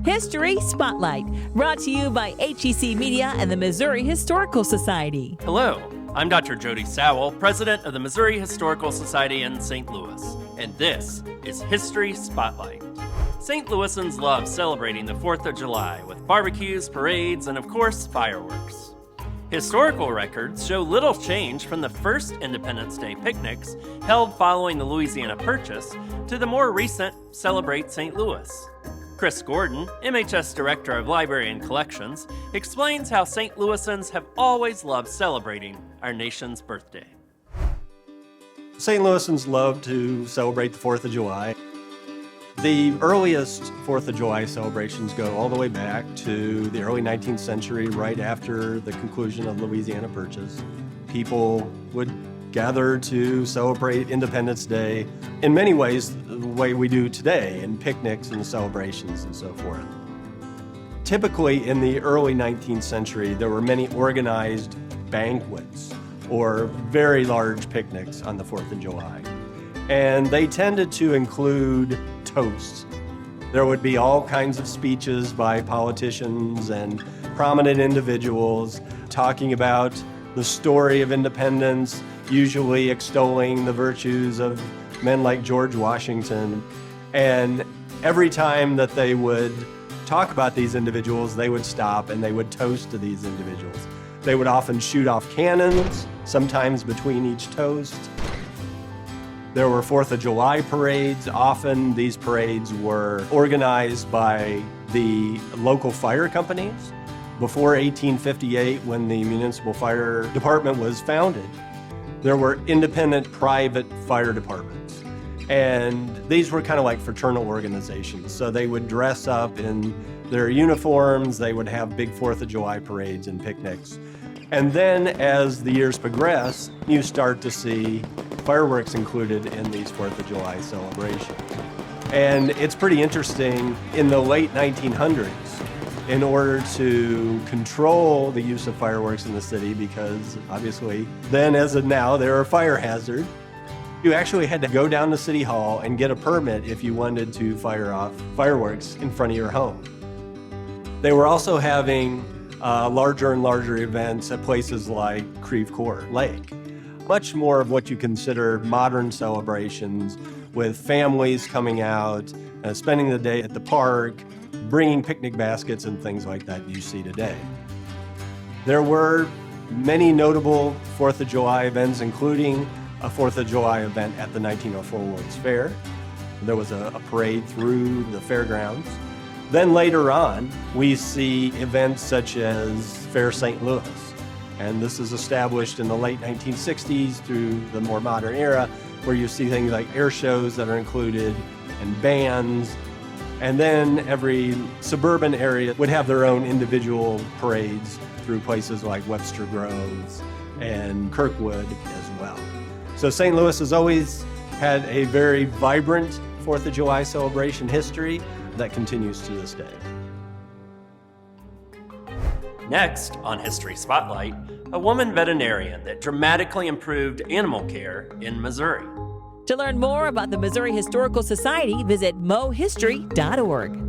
History Spotlight, brought to you by HEC Media and the Missouri Historical Society. Hello, I'm Dr. Jody Sowell, president of the Missouri Historical Society in St. Louis, and this is History Spotlight. St. Louisans love celebrating the 4th of July with barbecues, parades, and of course, fireworks. Historical records show little change from the first Independence Day picnics held following the Louisiana Purchase to the more recent Celebrate St. Louis. Chris Gordon, MHS Director of Library and Collections, explains how St. Louisans have always loved celebrating our nation's birthday. St. Louisans love to celebrate the 4th of July. The earliest 4th of July celebrations go all the way back to the early 19th century, right after the conclusion of Louisiana Purchase. People would gather to celebrate Independence Day in many ways the way we do today, in picnics and celebrations and so forth. Typically in the early 19th century, there were many organized banquets or very large picnics on the 4th of July. And they tended to include toasts. There would be all kinds of speeches by politicians and prominent individuals talking about the story of independence, usually extolling the virtues of men like George Washington. And every time that they would talk about these individuals, they would stop and they would toast to these individuals. They would often shoot off cannons, sometimes between each toast. There were 4th of July parades. Often these parades were organized by the local fire companies. Before 1858, when the municipal fire department was founded, there were independent private fire departments. And these were kind of like fraternal organizations. So they would dress up in their uniforms, they would have big 4th of July parades and picnics. And then as the years progress, you start to see fireworks included in these 4th of July celebrations. And it's pretty interesting, in the late 1900s, in order to control the use of fireworks in the city, because obviously then as of now, they're a fire hazard, you actually had to go down to City Hall and get a permit if you wanted to fire off fireworks in front of your home. They were also having larger and larger events at places like Creve Coeur Lake. Much more of what you consider modern celebrations, with families coming out, spending the day at the park, bringing picnic baskets and things like that you see today. There were many notable 4th of July events, including a 4th of July event at the 1904 World's Fair. There was a parade through the fairgrounds. Then later on, we see events such as Fair St. Louis. And this is established in the late 1960s through the more modern era, where you see things like air shows that are included and bands. And then every suburban area would have their own individual parades through places like Webster Groves and Kirkwood as well. So St. Louis has always had a very vibrant 4th of July celebration history that continues to this day. Next on History Spotlight, a woman veterinarian that dramatically improved animal care in Missouri. To learn more about the Missouri Historical Society, visit mohistory.org.